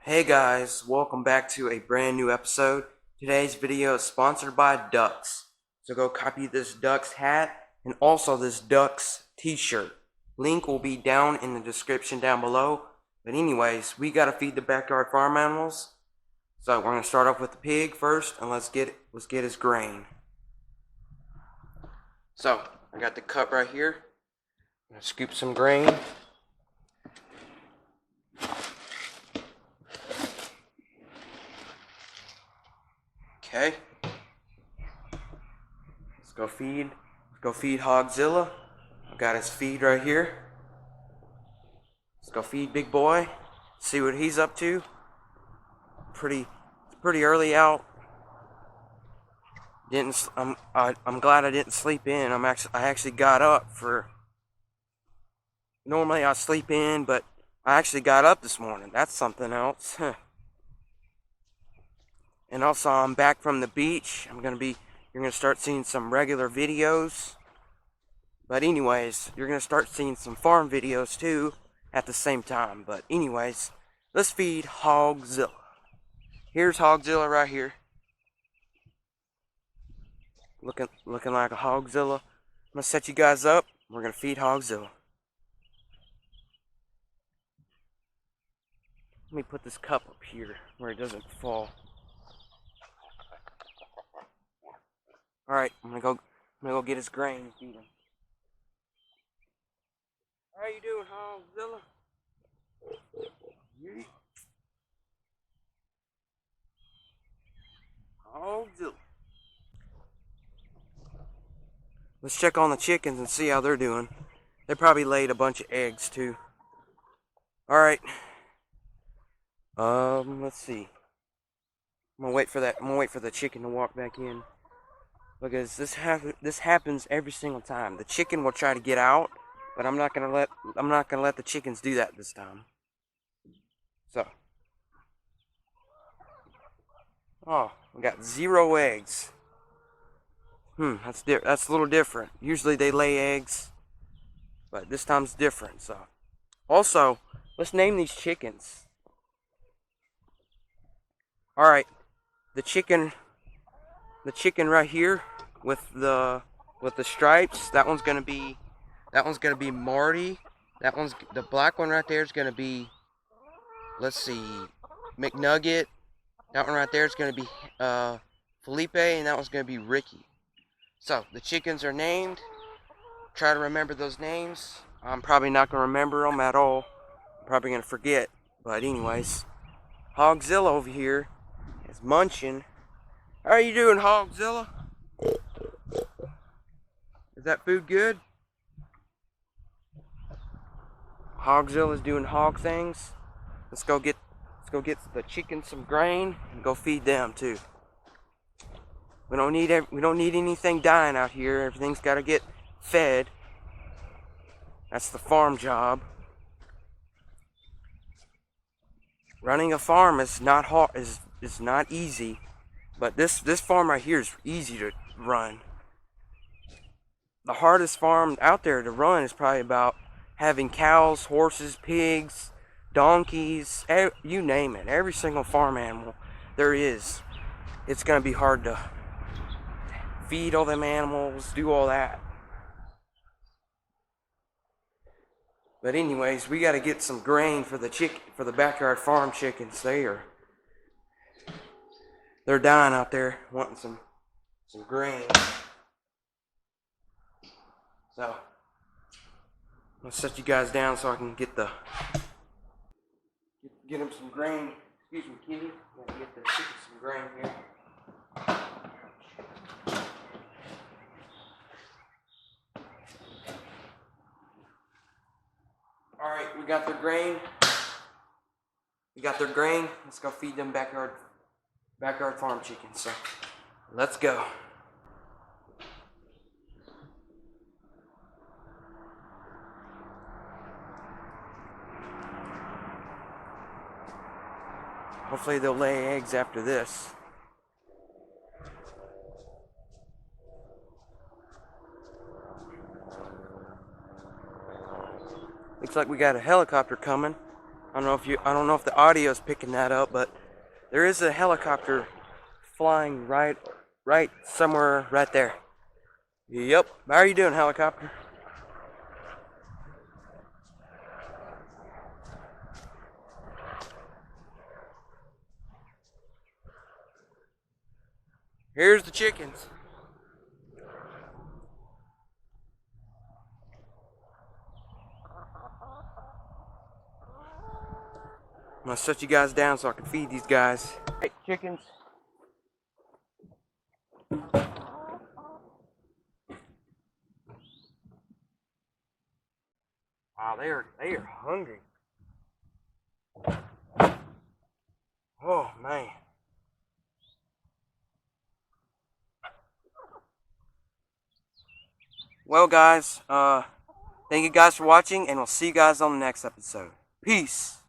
Hey guys, welcome back to a brand new episode. Today's video is sponsored by Ducks. So go copy this Ducks hat and also this Ducks t-shirt. Link will be down in the description down below. But anyways, we gotta feed the backyard farm animals. So we're gonna start off with the pig first and let's get his grain. So I got the cup right here. I'm gonna scoop some grain. Okay. Let's go feed Hogzilla. I got his feed right here. Let's go feed Big Boy. See what he's up to. Pretty early out. I'm glad I didn't sleep in. I actually got up for. Normally I sleep in, but I actually got up this morning. That's something else. And also I'm back from the beach. You're gonna start seeing some regular videos. But anyways, you're gonna start seeing some farm videos too at the same time. But anyways, let's feed Hogzilla. Here's Hogzilla right here. Looking like a Hogzilla. I'm gonna set you guys up. We're gonna feed Hogzilla. Let me put this cup up here where it doesn't fall. Alright, I'm gonna go get his grain and feed him. How you doing, Hogzilla? Hogzilla. Let's check on the chickens and see how they're doing. They probably laid a bunch of eggs too. Alright. Let's see. I'm gonna wait for the chicken to walk back in. Because this happens every single time. The chicken will try to get out, but I'm not gonna let the chickens do that this time. So. Oh, we got 0 eggs. That's a little different. Usually they lay eggs, but this time's different. So, also, let's name these chickens. All right, the chicken right here with the stripes. That one's gonna be Marty. The black one right there is gonna be, let's see, McNugget. That one right there is gonna be Felipe, and that one's gonna be Ricky. So the chickens are named. Try to remember those names. I'm probably not gonna remember them at all. I'm probably gonna forget. But anyways, Hogzilla over here is munching. How are you doing, Hogzilla? Is that food good? Hogzilla's doing hog things. Let's go get the chickens some grain and go feed them too. We don't need anything dying out here. Everything's got to get fed. That's the farm job. Running a farm is not hard. Is not easy, but this farm right here is easy to run. The hardest farm out there to run is probably about having cows, horses, pigs, donkeys, you name it. Every single farm animal there is. It's gonna be hard to feed all them animals, do all that. But anyways, we got to get some grain for the backyard farm chickens. They're dying out there wanting some grain. So I'll set you guys down so I can get them some grain. Excuse me, kitty. Gotta get the chickens some grain here. Alright, we got their grain. Let's go feed them backyard farm chickens. So let's go. Hopefully they'll lay eggs after this. Looks like we got a helicopter coming. I don't know if the audio is picking that up, but there is a helicopter flying right somewhere right there. Yep. How are you doing, helicopter? Here's the chickens. I'm gonna set you guys down so I can feed these guys. Hey, chickens. Wow, they are hungry. Oh man. Well, guys, thank you guys for watching, and we'll see you guys on the next episode. Peace.